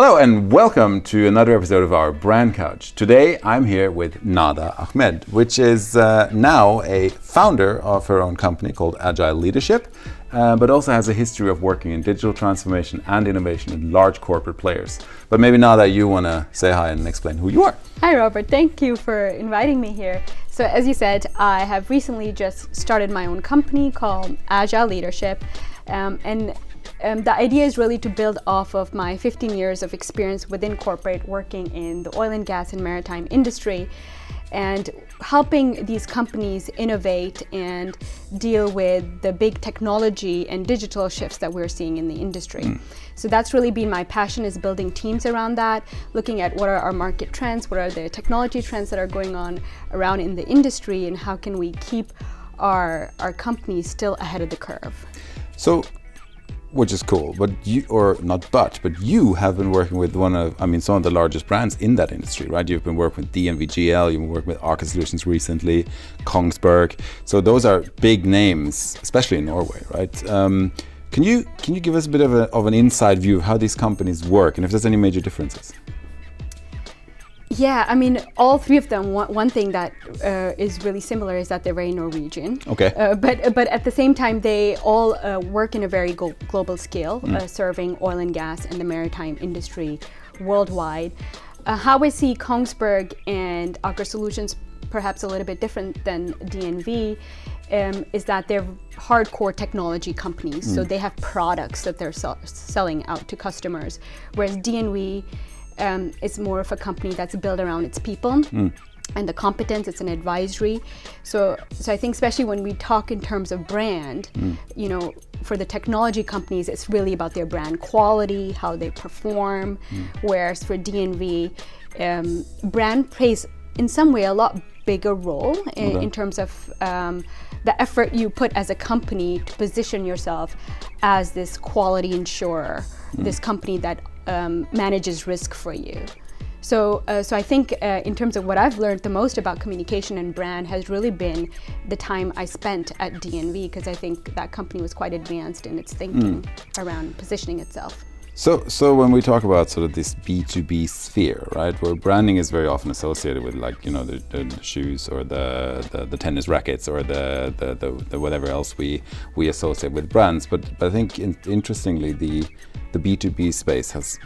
Hello and welcome to another episode of our Brand Couch. Today I'm here with Nada Ahmed, which is now a founder of her own company called Agile Leadership, but also has a history of working in digital transformation and innovation in large corporate players. But maybe Nada, you want to say hi and explain who you are. Hi Robert, thank you for inviting me here. So as you said, I have recently just started my own company called Agile Leadership, the idea is really to build off of my 15 years of experience within corporate working in the oil and gas and maritime industry and helping these companies innovate and deal with the big technology and digital shifts that we're seeing in the industry. So that's really been my passion, is building teams around that, looking at what are our market trends, what are the technology trends that are going on around in the industry, and how can we keep our companies still ahead of the curve. So, which is cool, but you have been working with some of the largest brands in that industry, right? You've been working with DNV-GL, you've been working with Aker Solutions recently, Kongsberg. So those are big names, especially in Norway, right? Can you give us a bit of an inside view of how these companies work and if there's any major differences? Yeah, I mean, all three of them, one thing that is really similar is that they're very Norwegian. Okay. But at the same time, they all work in a very global scale, serving oil and gas and the maritime industry worldwide. How I see Kongsberg and Aker Solutions perhaps a little bit different than DNV is that they're hardcore technology companies. So they have products that they're selling out to customers, whereas DNV it's more of a company that's built around its people and the competence. It's an advisory. So I think especially when we talk in terms of brand, for the technology companies, it's really about their brand quality, how they perform. Whereas for DNV, brand plays in some way a lot bigger role in terms of the effort you put as a company to position yourself as this quality insurer, this company that manages risk for you. So I think in terms of what I've learned the most about communication and brand has really been the time I spent at DNV, because I think that company was quite advanced in its thinking around positioning itself. So when we talk about sort of this B2B sphere, right, where branding is very often associated with the shoes or the tennis rackets or the whatever else we associate with brands, but I think interestingly the B2B space has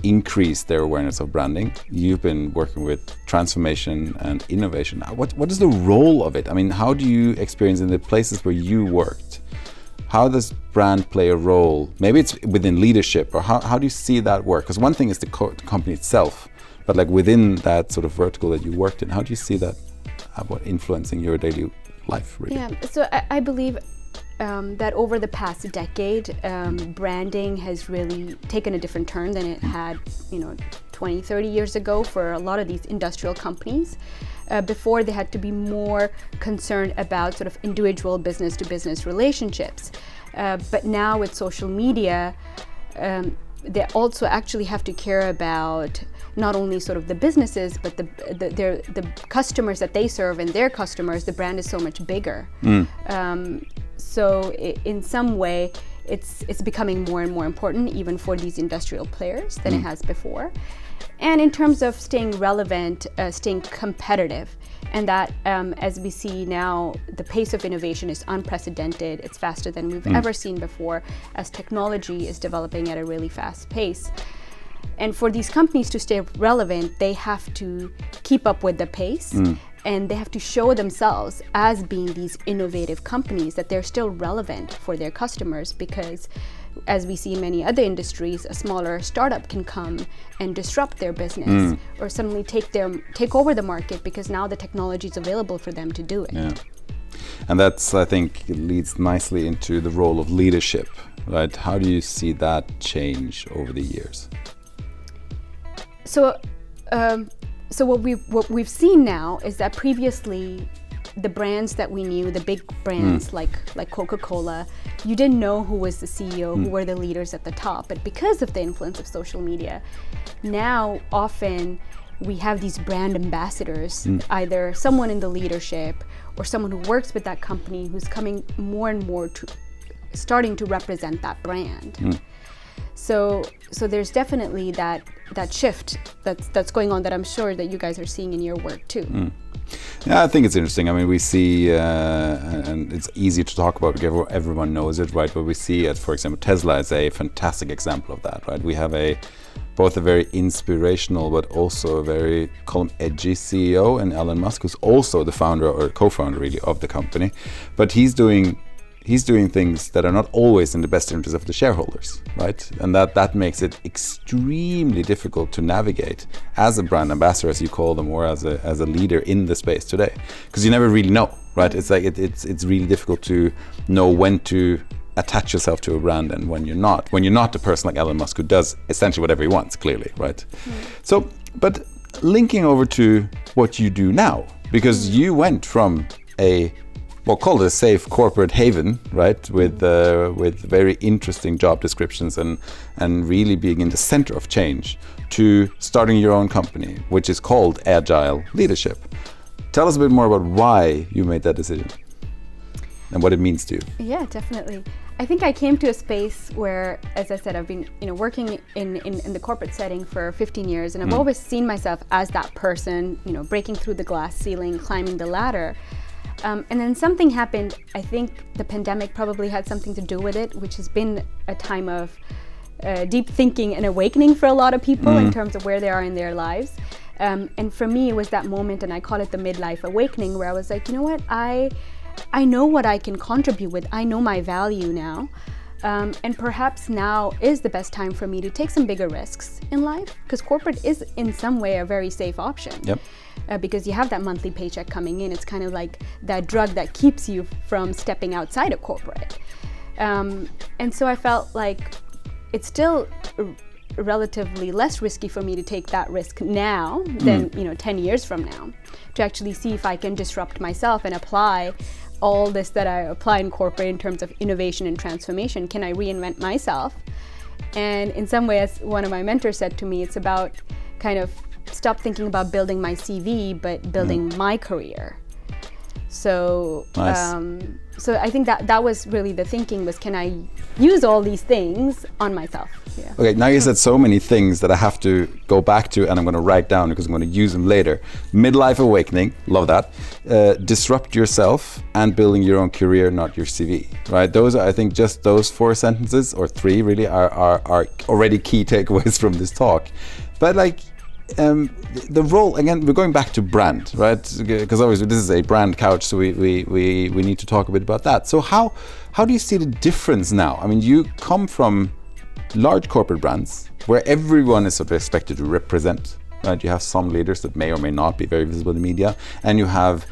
increased their awareness of branding. You've been working with transformation and innovation. What is the role of it? I mean, how do you experience in the places where you worked? How does brand play a role? Maybe it's within leadership, or how do you see that work? Because one thing is the company itself, but like within that sort of vertical that you worked in, how do you see that influencing your daily life, really? Yeah, so I believe that over the past decade, branding has really taken a different turn than it had, 20, 30 years ago for a lot of these industrial companies. Before, they had to be more concerned about sort of individual business-to-business relationships. But now with social media, they also actually have to care about not only sort of the businesses, but the customers that they serve and their customers. The brand is so much bigger. So in some way, it's becoming more and more important even for these industrial players than it has before. And in terms of staying relevant, staying competitive, and that as we see now, the pace of innovation is unprecedented. It's faster than we've ever seen before, as technology is developing at a really fast pace. And for these companies to stay relevant, they have to keep up with the pace, and they have to show themselves as being these innovative companies, that they're still relevant for their customers, because as we see in many other industries, a smaller startup can come and disrupt their business or suddenly take over the market, because now the technology is available for them to do it. Yeah. And that's, I think, leads nicely into the role of leadership, right? How do you see that change over the years? So what we've seen now is that previously the brands that we knew, the big brands like Coca-Cola, you didn't know who was the CEO, who were the leaders at the top. But because of the influence of social media, now often we have these brand ambassadors, either someone in the leadership or someone who works with that company who's coming more and more to starting to represent that brand. So there's definitely that shift that's going on that I'm sure that you guys are seeing in your work too. Yeah, I think it's interesting. I mean, we see, and it's easy to talk about because everyone knows it, right? But we see it, for example, Tesla is a fantastic example of that, right? We have both a very inspirational but also a very, call him edgy CEO, and Elon Musk, who's also the founder or co-founder really of the company. But he's doing things that are not always in the best interest of the shareholders, right? And that makes it extremely difficult to navigate as a brand ambassador, as you call them, or as a leader in the space today, because you never really know, right? It's like it's really difficult to know when to attach yourself to a brand and when you're not. When you're not a person like Elon Musk, who does essentially whatever he wants, clearly, right? So, but linking over to what you do now, because you went from call it a safe corporate haven, right? With very interesting job descriptions and really being in the center of change, to starting your own company, which is called Agile Leadership. Tell us a bit more about why you made that decision and what it means to you. Yeah, definitely. I think I came to a space where, as I said, I've been working in the corporate setting for 15 years, and I've always seen myself as that person, breaking through the glass ceiling, climbing the ladder. And then something happened. I think the pandemic probably had something to do with it, which has been a time of deep thinking and awakening for a lot of people in terms of where they are in their lives. And for me, it was that moment, and I call it the midlife awakening, where I was like, you know what, I know what I can contribute with. I know my value now. And perhaps now is the best time for me to take some bigger risks in life, because corporate is in some way a very safe option. Yep. Because you have that monthly paycheck coming in. It's kind of like that drug that keeps you from stepping outside of corporate. And so I felt like it's still relatively less risky for me to take that risk now than 10 years from now, to actually see if I can disrupt myself and apply all this that I apply in corporate in terms of innovation and transformation. Can I reinvent myself? And in some ways, one of my mentors said to me, it's about kind of stop thinking about building my CV, but building my career. So, nice. So I think that was really the thinking, was can I use all these things on myself? Yeah. Okay, now you said so many things that I have to go back to, and I'm going to write down because I'm going to use them later. Midlife awakening, love that. Disrupt yourself and building your own career, not your CV, right? Those are, I think, just those 4 sentences, or 3 really, are already key takeaways from this talk. But like, the role, again, we're going back to brand, right? Because obviously this is a brand couch, so we need to talk a bit about that. So how do you see the difference now? I mean, you come from large corporate brands where everyone is sort of expected to represent, right? You have some leaders that may or may not be very visible in the media, and you have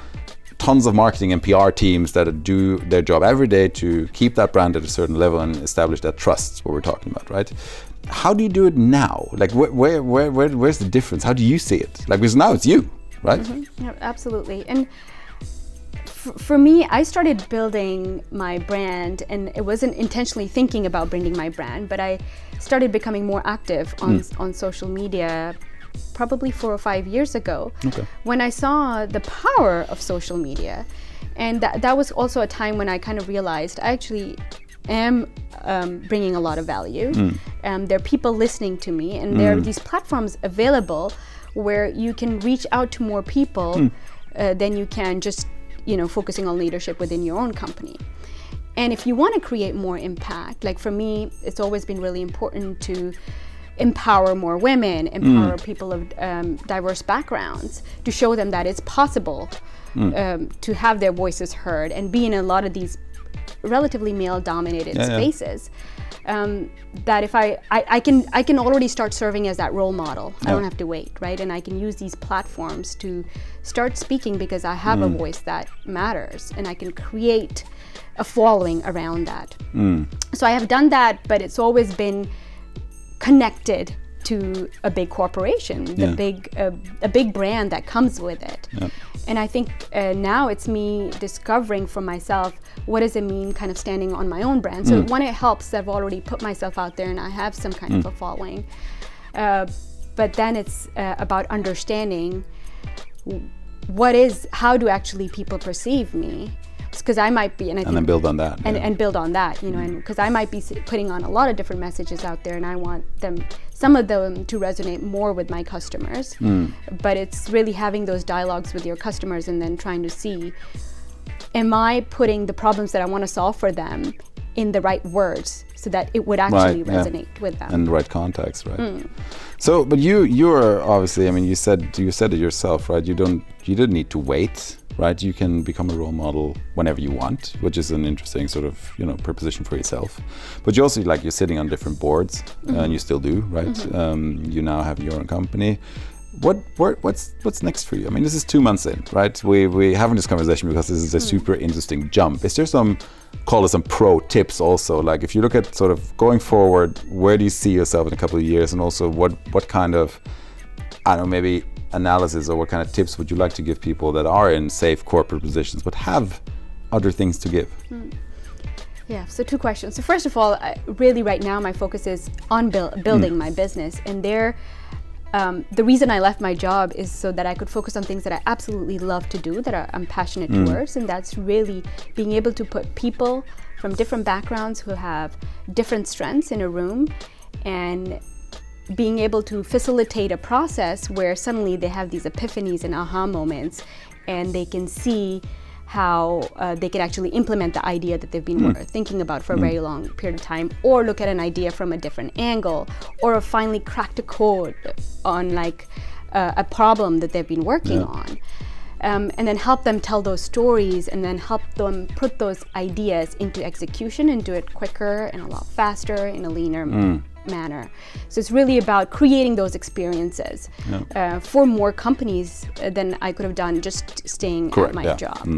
tons of marketing and PR teams that do their job every day to keep that brand at a certain level and establish that trust, what we're talking about, right? How do you do it now? Like, where's the difference? How do you see it? Like, because now it's you, right? Yeah, absolutely. And for me, I started building my brand, and it wasn't intentionally thinking about building my brand, but I started becoming more active on social media probably 4 or 5 years ago, when I saw the power of social media. And that was also a time when I kind of realized I actually am bringing a lot of value. There are people listening to me, and there are these platforms available where you can reach out to more people than you can just focusing on leadership within your own company. And if you want to create more impact, like for me, it's always been really important to empower more women, empower people of diverse backgrounds, to show them that it's possible to have their voices heard and be in a lot of these relatively male-dominated spaces. That if I can already start serving as that role model. I don't have to wait, right? And I can use these platforms to start speaking because I have a voice that matters, and I can create a following around that. So I have done that, but it's always been connected to a big corporation, a big brand that comes with it. And I think now it's me discovering for myself, what does it mean kind of standing on my own brand? So when it helps that I've already put myself out there and I have some kind of a following. But then it's about understanding how do actually people perceive me? because I might be, and then build on that, and build on that, you know, and because I might be putting on a lot of different messages out there, and I want some of them to resonate more with my customers. But it's really having those dialogues with your customers and then trying to see, am I putting the problems that I want to solve for them in the right words so that it would actually resonate with them. In the right context, right? So, but you're obviously, I mean, you said it yourself, right? You didn't need to wait, right? You can become a role model whenever you want, which is an interesting sort of, you know, proposition for yourself. But you also, like, you're sitting on different boards, and you still do, right? You now have your own company. What's next for you? I mean, this is 2 months in, right? We having this conversation because this is a super interesting jump. Is there some pro tips also? Like, if you look at sort of going forward, where do you see yourself in a couple of years, and also what kind of, I don't know, maybe analysis or what kind of tips would you like to give people that are in safe corporate positions but have other things to give? Yeah, so 2 questions. So first of all, really right now my focus is on building my business, and the reason I left my job is so that I could focus on things that I absolutely love to do, that I'm passionate towards, and that's really being able to put people from different backgrounds who have different strengths in a room, and being able to facilitate a process where suddenly they have these epiphanies and aha moments, and they can see how they can actually implement the idea that they've been thinking about for a very long period of time, or look at an idea from a different angle, or finally crack the code on like a problem that they've been working on. And then help them tell those stories, and then help them put those ideas into execution and do it quicker and a lot faster in a leaner manner. So it's really about creating those experiences for more companies than I could have done just staying at my job.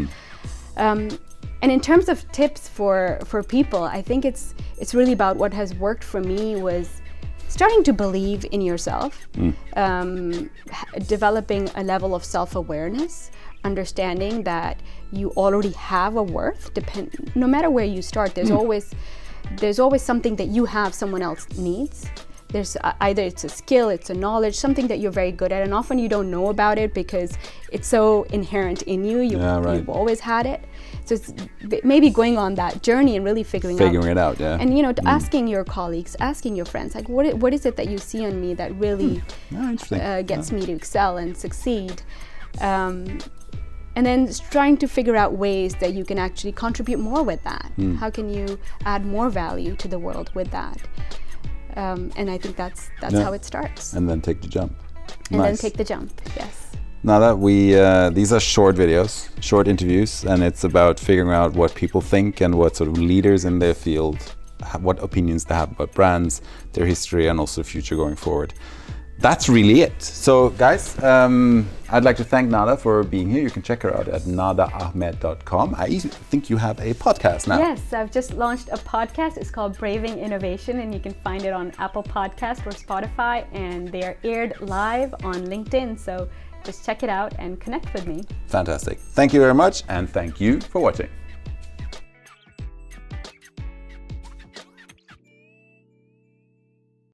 And in terms of tips for people, I think it's really about what has worked for me was starting to believe in yourself, developing a level of self-awareness, understanding that you already have a worth. No matter where you start, there's always something that you have someone else needs. There's either it's a skill, it's a knowledge, something that you're very good at, and often you don't know about it because it's so inherent in you. You've always had it. So it's maybe going on that journey and really figuring it out. Yeah. And asking your colleagues, asking your friends, like what is it that you see in me that really gets me to excel and succeed. And then trying to figure out ways that you can actually contribute more with that. How can you add more value to the world with that? And I think that's how it starts. And then take the jump. Then take the jump, yes. Nada, these are short videos, short interviews, and it's about figuring out what people think and what sort of leaders in their field, what opinions they have about brands, their history, and also future going forward. That's really it. So guys, I'd like to thank Nada for being here. You can check her out at nadaahmed.com. I think you have a podcast now. Yes, I've just launched a podcast. It's called Braving Innovation, and you can find it on Apple Podcast or Spotify, and they are aired live on LinkedIn. So just check it out and connect with me. Fantastic. Thank you very much, and thank you for watching.